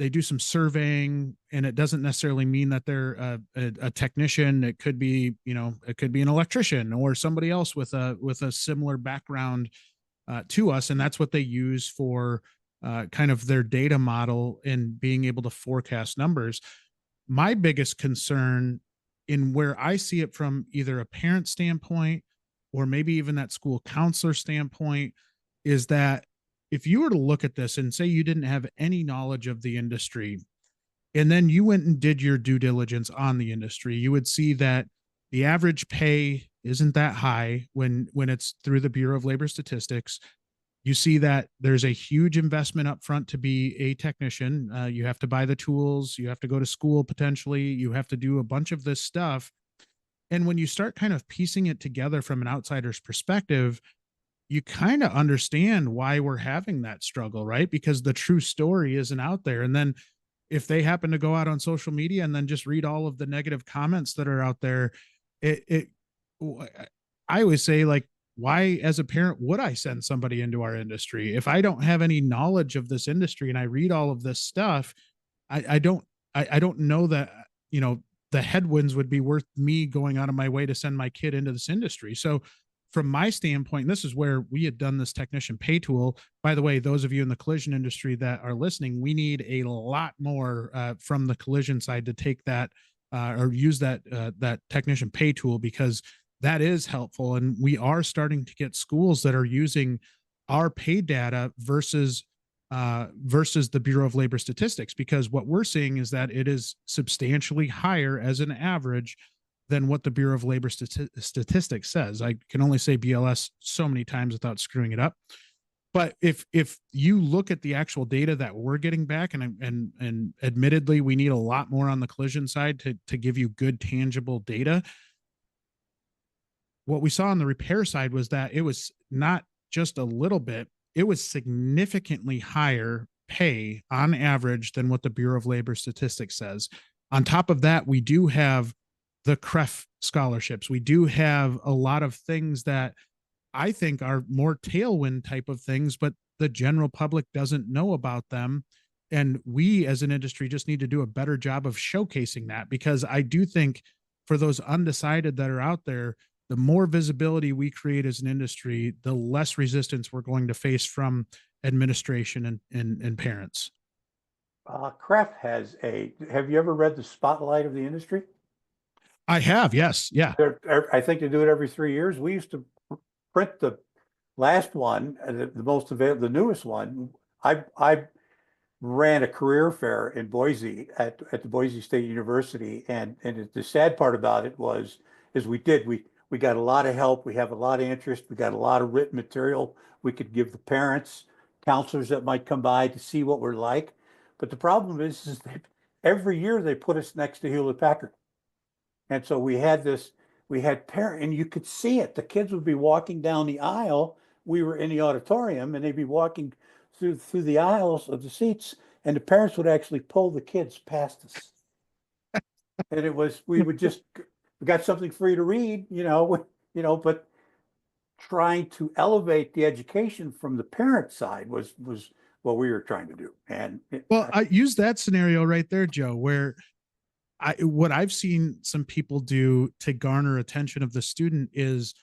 do some surveying, and it doesn't necessarily mean that they're a technician. It could be, it could be an electrician or somebody else with a similar background to us. And that's what they use for kind of their data model and being able to forecast numbers. My biggest concern in where I see it from either a parent standpoint or maybe even that school counselor standpoint is that if you were to look at this and say you didn't have any knowledge of the industry, and then you went and did your due diligence on the industry, you would see that the average pay isn't that high when it's through the Bureau of Labor Statistics. You see that there's a huge investment up front to be a technician. You have to buy the tools, you have to go to school potentially, you have to do a bunch of this stuff. And when you start kind of piecing it together from an outsider's perspective, you kind of understand why we're having that struggle, right? Because the true story isn't out there. And then if they happen to go out on social media and then just read all of the negative comments that are out there, I always say, like, why as a parent would I send somebody into our industry if I don't have any knowledge of this industry and I read all of this stuff? I don't know that the headwinds would be worth me going out of my way to send my kid into this industry. So from my standpoint, this is where we had done this technician pay tool. By the way, those of you in the collision industry that are listening, we need a lot more from the collision side to take that or use that technician pay tool, because that is helpful. And we are starting to get schools that are using our pay data versus the Bureau of Labor Statistics, because what we're seeing is that it is substantially higher as an average than what the Bureau of Labor Statistics says. I can only say BLS so many times without screwing it up. But if you look at the actual data that we're getting back, and admittedly, we need a lot more on the collision side to give you good, tangible data. What we saw on the repair side was that it was not just a little bit, it was significantly higher pay on average than what the Bureau of Labor Statistics says. On top of that, we do have the CREF scholarships. We do have a lot of things that I think are more tailwind type of things, but the general public doesn't know about them. And we as an industry just need to do a better job of showcasing that, because I do think for those undecided that are out there, the more visibility we create as an industry, the less resistance we're going to face from administration and parents. CREF has have you ever read the Spotlight of the Industry? I have, yes. Yeah. I think they do it every 3 years. We used to print the last one, the newest one. I ran a career fair in Boise at the Boise State University, and the sad part about it is we got a lot of help. We have a lot of interest. We got a lot of written material we could give the parents, counselors that might come by to see what we're like. But the problem is every year they put us next to Hewlett Packard. And so we had parents, and you could see it. The kids would be walking down the aisle. We were in the auditorium, and they'd be walking through the aisles of the seats, and the parents would actually pull the kids past us. And we would just, we got something for you to read, but trying to elevate the education from the parent side was what we were trying to do. And well, I use that scenario right there, Joe, where what I've seen some people do to garner attention of the student is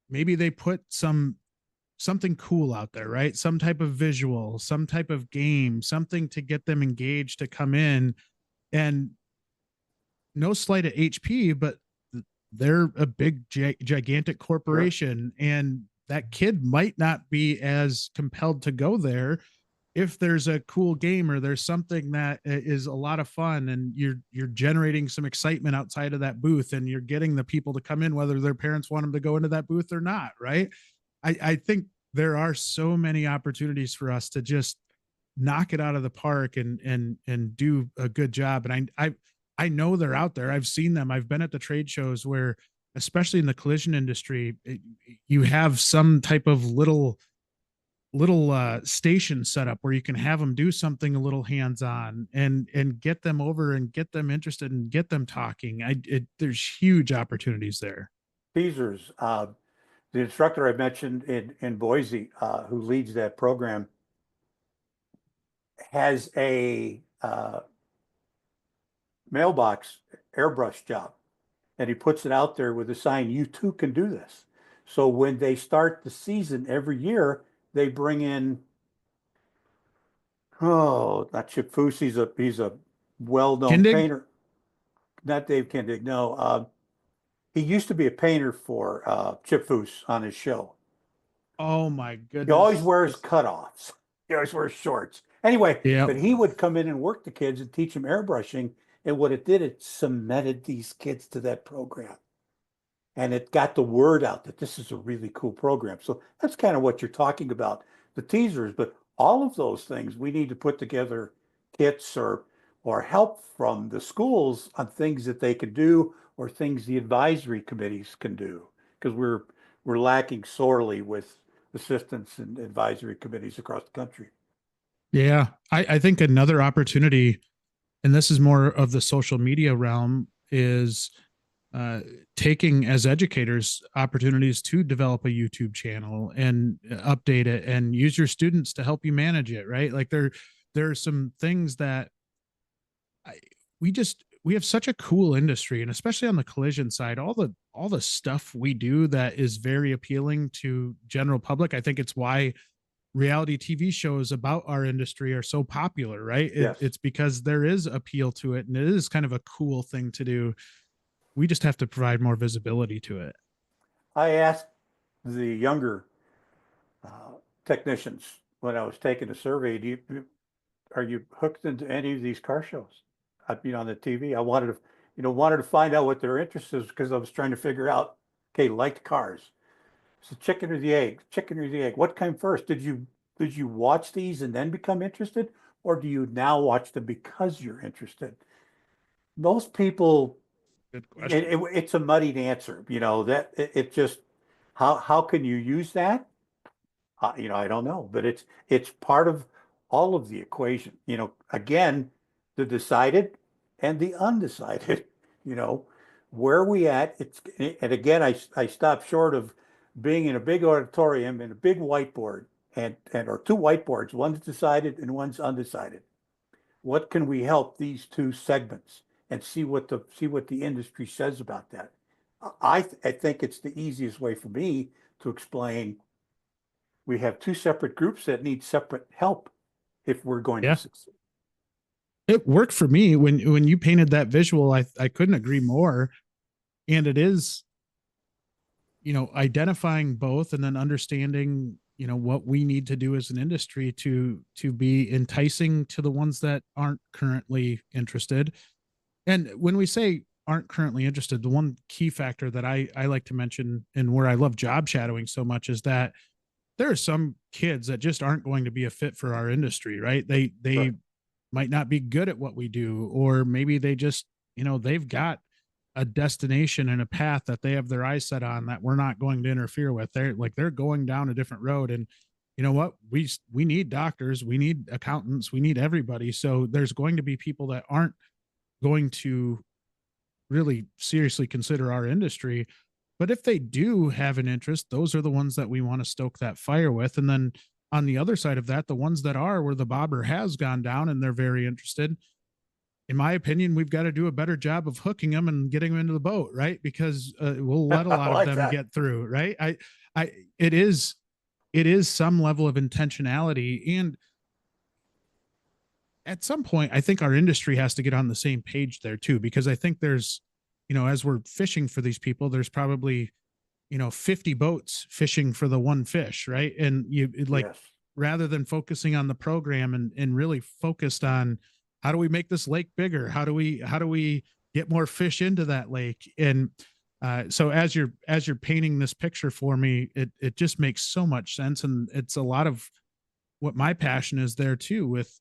maybe they put something cool out there, right? Some type of visual, some type of game, something to get them engaged to come in. And no slight at HP, but they're a big, gigantic corporation. Sure. And that kid might not be as compelled to go there if there's a cool game or there's something that is a lot of fun and you're generating some excitement outside of that booth and you're getting the people to come in, whether their parents want them to go into that booth or not. Right. I think there are so many opportunities for us to just knock it out of the park and do a good job. And I know they're out there. I've seen them. I've been at the trade shows where, especially in the collision industry, you have some type of little station set up where you can have them do something a little hands-on and get them over and get them interested and get them talking. There's huge opportunities there. Teasers. The instructor I mentioned in Boise, who leads that program, has a mailbox airbrush job, and he puts it out there with a sign, "You too can do this." So when they start the season every year, they bring in, not Chip Foose, he's a well-known painter. Not Dave Kindig, no. He used to be a painter for Chip Foose on his show. Oh my goodness. He always wears cutoffs. He always wears shorts. Anyway, yep. But he would come in and work the kids and teach them airbrushing. And what it did, it cemented these kids to that program. And it got the word out that this is a really cool program. So that's kind of what you're talking about, the teasers. But all of those things, we need to put together kits or help from the schools on things that they could do or things the advisory committees can do. Because we're lacking sorely with assistants and advisory committees across the country. Yeah, I think another opportunity, and this is more of the social media realm, is taking as educators opportunities to develop a YouTube channel and update it and use your students to help you manage it, right? Like there are some things that we have such a cool industry, and especially on the collision side, all the stuff we do that is very appealing to general public. I think it's why reality TV shows about our industry are so popular, right? Yes. It's because there is appeal to it and it is kind of a cool thing to do. We just have to provide more visibility to it. I asked the younger technicians when I was taking a survey, are you hooked into any of these car shows? I'd be on the TV. I wanted to find out what their interest is because I was trying to figure out, okay, liked cars. So chicken or the egg? Chicken or the egg? What came first? Did you watch these and then become interested? Or do you now watch them because you're interested? Most people, good question. It's a muddied answer, that it just, how can you use that? I don't know, but it's part of all of the equation, again, the decided and the undecided, where are we at? And again, I stopped short of being in a big auditorium and a big whiteboard or two whiteboards, one's decided and one's undecided. What can we help these two segments and see what the industry says about that? I think it's the easiest way for me to explain. We have two separate groups that need separate help if we're going to succeed. It worked for me when you painted that visual. I couldn't agree more. And it is, identifying both and then understanding, what we need to do as an industry to be enticing to the ones that aren't currently interested. And when we say aren't currently interested, the one key factor that I like to mention and where I love job shadowing so much is that there are some kids that just aren't going to be a fit for our industry, right? They sure. might not be good at what we do, or maybe they just, they've got a destination and a path that they have their eyes set on that we're not going to interfere with. They're going down a different road. And you know what, we need doctors, we need accountants, we need everybody. So there's going to be people that aren't going to really seriously consider our industry. But if they do have an interest, those are the ones that we want to stoke that fire with. And then on the other side of that, the ones that are where the bobber has gone down and they're very interested, in my opinion, we've got to do a better job of hooking them and getting them into the boat, right? Because we'll let a I lot of like them that. get through, right? I, it is some level of intentionality, and at some point, I think our industry has to get on the same page there too, because I think there's, as we're fishing for these people, there's probably 50 boats fishing for the one fish, right? And like, Yes. rather than focusing on the program and really focused on how do we make this lake bigger, how do we get more fish into that lake. And so as you're painting this picture for me, it just makes so much sense, and it's a lot of what my passion is there too. With,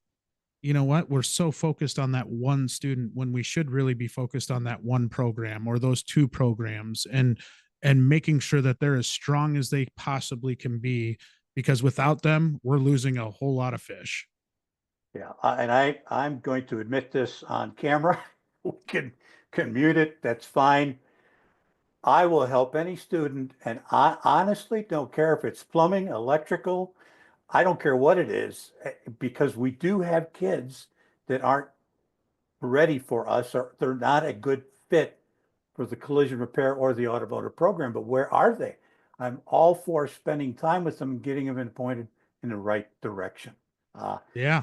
what, we're so focused on that one student when we should really be focused on that one program or those two programs, and making sure that they're as strong as they possibly can be, because without them, we're losing a whole lot of fish. Yeah, I'm going to admit this on camera. We can mute it. That's fine. I will help any student, and I honestly don't care if it's plumbing, electrical. I don't care what it is, because we do have kids that aren't ready for us, or they're not a good fit for the collision repair or the automotive program. But where are they? I'm all for spending time with them, getting them pointed in the right direction. Uh, Yeah.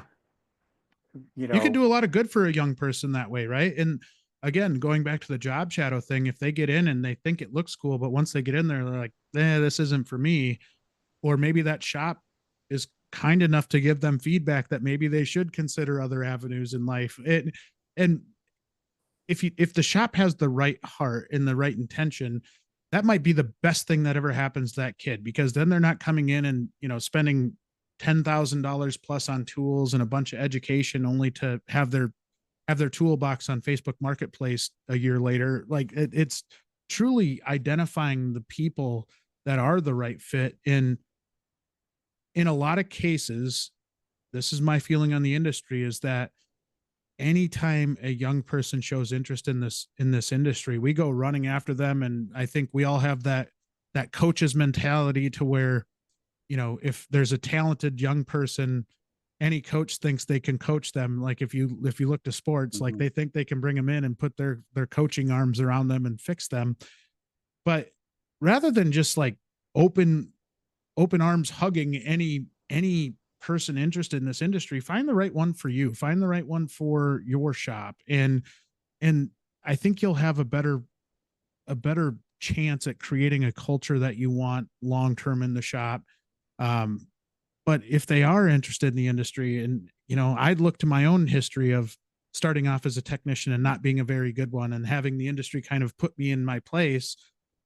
you You can know, do a lot of good for a young person that way, right? And again, going back to the job shadow thing, if they get in and they think it looks cool, but once they get in there, they're like, this isn't for me. Or maybe that shop is kind enough to give them feedback that maybe they should consider other avenues in life. And if the shop has the right heart and the right intention, that might be the best thing that ever happens to that kid, because then they're not coming in and spending $10,000 plus on tools and a bunch of education only to have their toolbox on Facebook Marketplace a year later. Like, it's truly identifying the people that are the right fit. In a lot of cases, this is my feeling on the industry, is that anytime a young person shows interest in this industry, we go running after them. And I think we all have that coach's mentality, to where, if there's a talented young person, any coach thinks they can coach them. Like, if you look to sports, like, mhm. they think they can bring them in and put their coaching arms around them and fix them. But rather than just like open arms hugging any person interested in this industry, find the right one for you, find the right one for your shop. And I think you'll have a better chance at creating a culture that you want long term in the shop. um but if they are interested in the industry, and I'd look to my own history of starting off as a technician and not being a very good one, and having the industry kind of put me in my place,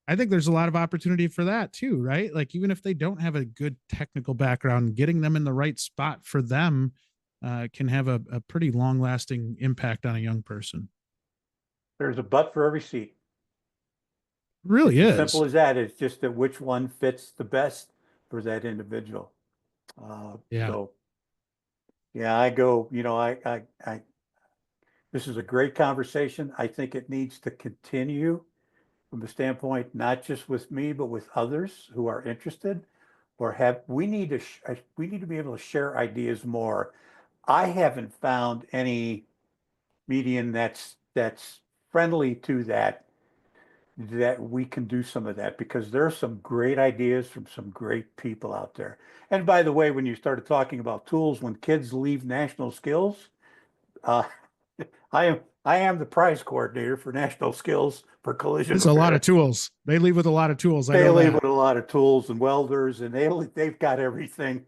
I think there's a lot of opportunity for that too, right? Like, even if they don't have a good technical background, getting them in the right spot for them can have a pretty long lasting impact on a young person. There's a butt for every seat. Really It's as is. simple as that. It's just that which one fits the best for that individual. Yeah. So yeah, I go, this is a great conversation. I think it needs to continue from the standpoint, not just with me, but with others who are interested, or we need to be able to share ideas more. I haven't found any median that's friendly to that we can do some of that, because there are some great ideas from some great people out there. And by the way, when you started talking about tools, when kids leave national skills, uh, I am the prize coordinator for national skills for collision It's a lot of repair. tools. They leave with a lot of tools. I They know leave that. with a lot of tools and welders, and they've got everything.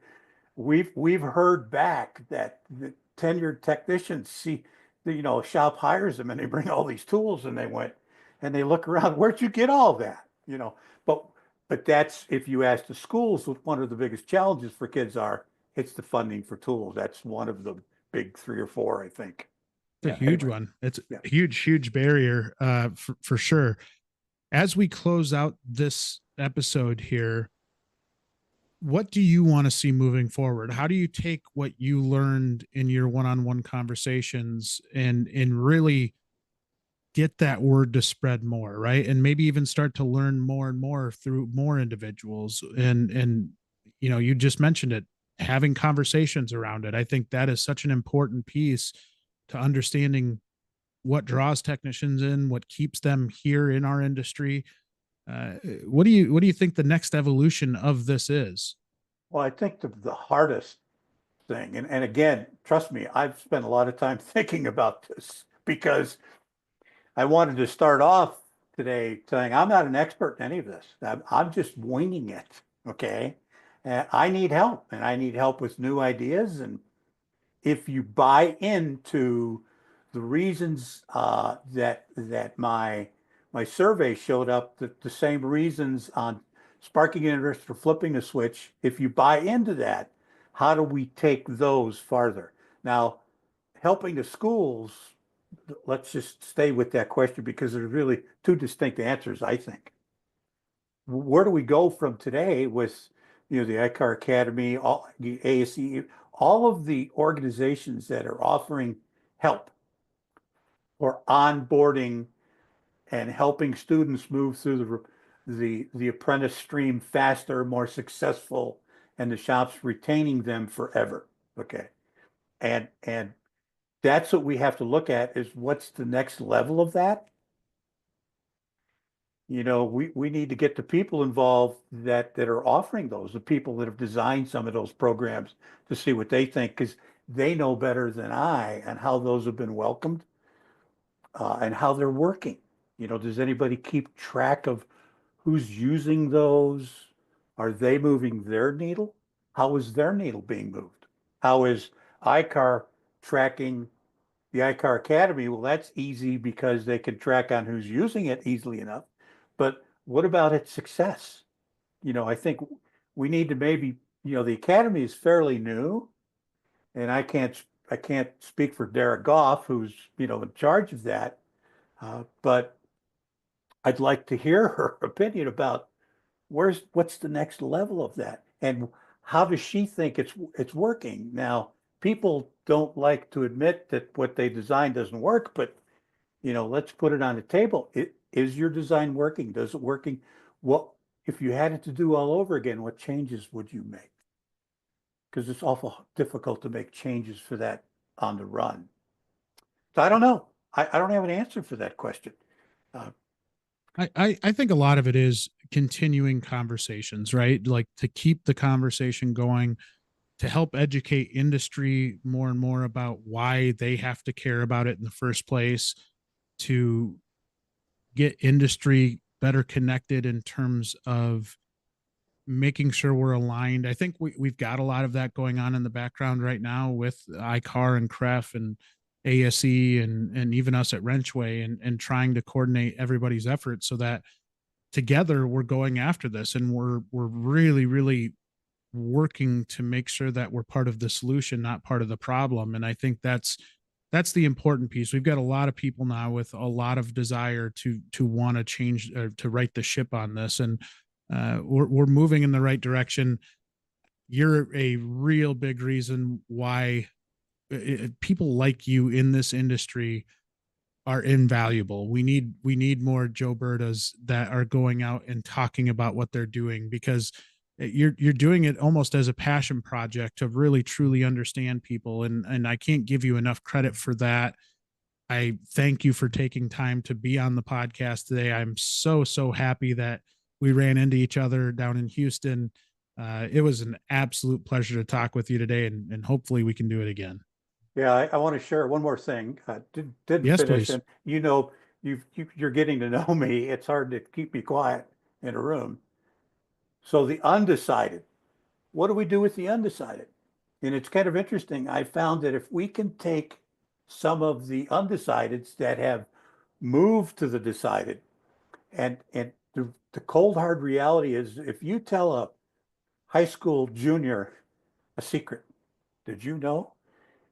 We've heard back that the tenured technicians see a shop hires them and they bring all these tools, and they look around, where'd you get all that? But that's, if you ask the schools, what one of the biggest challenges for kids are, it's the funding for tools. That's one of the big three or four, I think. It's a Yeah, huge anyway. one. It's Yeah. a huge barrier, for sure. As we close out this episode here, what do you want to see moving forward? How do you take what you learned in your one-on-one conversations and really get that word to spread more, right? And maybe even start to learn more and more through more individuals. And you know, you just mentioned it, having conversations around it. I think that is such an important piece to understanding what draws technicians in, what keeps them here in our industry. What do you think the next evolution of this is? Well, I think the hardest thing, and again, trust me, I've spent a lot of time thinking about this because I wanted to start off today saying I'm not an expert in any of this. I'm just winging it. Okay. I need help, and I need help with new ideas. And if you buy into the reasons that my survey showed up, the same reasons on sparking interest or flipping a switch, if you buy into that, how do we take those farther? Now, helping the schools, let's just stay with that question because there's really two distinct answers, I think. Where do we go from today with, the ICAR Academy, all the ASE, all of the organizations that are offering help or onboarding and helping students move through the apprentice stream faster, more successful, and the shops retaining them forever. Okay. And that's what we have to look at, is what's the next level of that? We need to get the people involved that are offering those, the people that have designed some of those programs, to see what they think, because they know better than I and how those have been welcomed, and how they're working. Does anybody keep track of who's using those? Are they moving their needle? How is their needle being moved? How is ICAR tracking the ICAR Academy? Well, that's easy because they can track on who's using it easily enough. But what about its success? I think we need to maybe, the Academy is fairly new, and I can't speak for Derek Goff, who's, in charge of that. But I'd like to hear her opinion about what's the next level of that, and how does she think it's working. Now, people don't like to admit that what they designed doesn't work, but let's put it on the table. Is your design working? Does it working? What if you had it to do all over again? What changes would you make? Because it's awful difficult to make changes for that on the run. So I don't know. I don't have an answer for that question. Uh, I think a lot of it is continuing conversations, right? Like to keep the conversation going, to help educate industry more and more about why they have to care about it in the first place, to get industry better connected in terms of making sure we're aligned. I think we've got a lot of that going on in the background right now with ICAR and CREF and ASE and even us at WrenchWay, and trying to coordinate everybody's efforts so that together we're going after this, and we're really, really working to make sure that we're part of the solution, not part of the problem. And I think that's the important piece. We've got a lot of people now with a lot of desire to want to change, to right the ship on this, and we're moving in the right direction. You're a real big reason why people like you in this industry are invaluable. We need more Joe Burdas that are going out and talking about what they're doing, because you're doing it almost as a passion project to really truly understand people, and I can't give you enough credit for that. I thank you for taking time to be on the podcast today. I'm so happy that we ran into each other down in Houston. It was an absolute pleasure to talk with you today, and hopefully we can do it again. Yeah, I want to share one more thing. Didn't Yes, finish, please. and you're getting to know me. It's hard to keep me quiet in a room. So the undecided, what do we do with the undecided? And it's kind of interesting. I found that if we can take some of the undecideds that have moved to the decided, and the cold hard reality is, if you tell a high school junior a secret, did you know?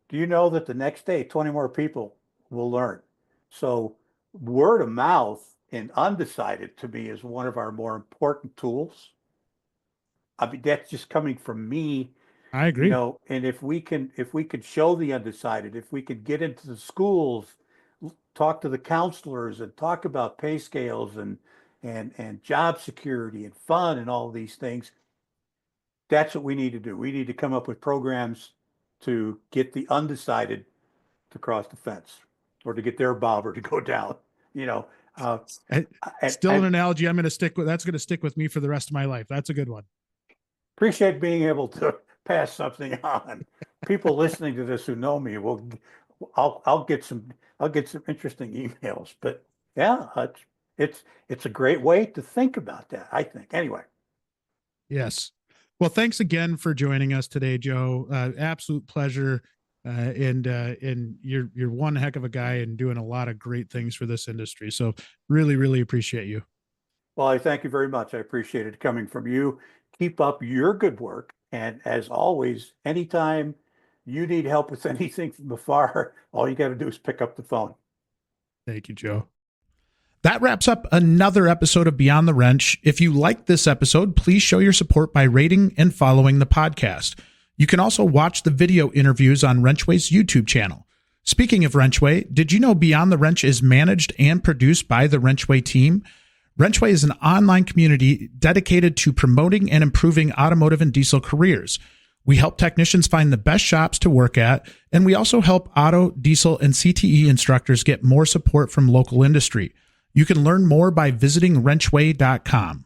Do you know that the next day 20 more people will learn? So word of mouth and undecided, to me, is one of our more important tools. I mean, that's just coming from me. I agree. And if we could show the undecided, if we could get into the schools, talk to the counselors and talk about pay scales and job security and fun and all these things, that's what we need to do. We need to come up with programs to get the undecided to cross the fence or to get their bobber to go down. Still an analogy I'm going to stick with. That's going to stick with me for the rest of my life. That's a good one. Appreciate being able to pass something on. People listening to this who know me I'll get some interesting emails. But yeah, it's a great way to think about that, I think. Anyway. Yes. Well, thanks again for joining us today, Joe. Absolute pleasure. And you're one heck of a guy and doing a lot of great things for this industry. So really, really appreciate you. Well, I thank you very much. I appreciate it coming from you. Keep up your good work. And as always, anytime you need help with anything from afar, all you got to do is pick up the phone. Thank you, Joe. That wraps up another episode of Beyond the Wrench. If you liked this episode, please show your support by rating and following the podcast. You can also watch the video interviews on WrenchWay's YouTube channel. Speaking of WrenchWay, did you know Beyond the Wrench is managed and produced by the WrenchWay team? WrenchWay is an online community dedicated to promoting and improving automotive and diesel careers. We help technicians find the best shops to work at, and we also help auto, diesel, and CTE instructors get more support from local industry. You can learn more by visiting wrenchway.com.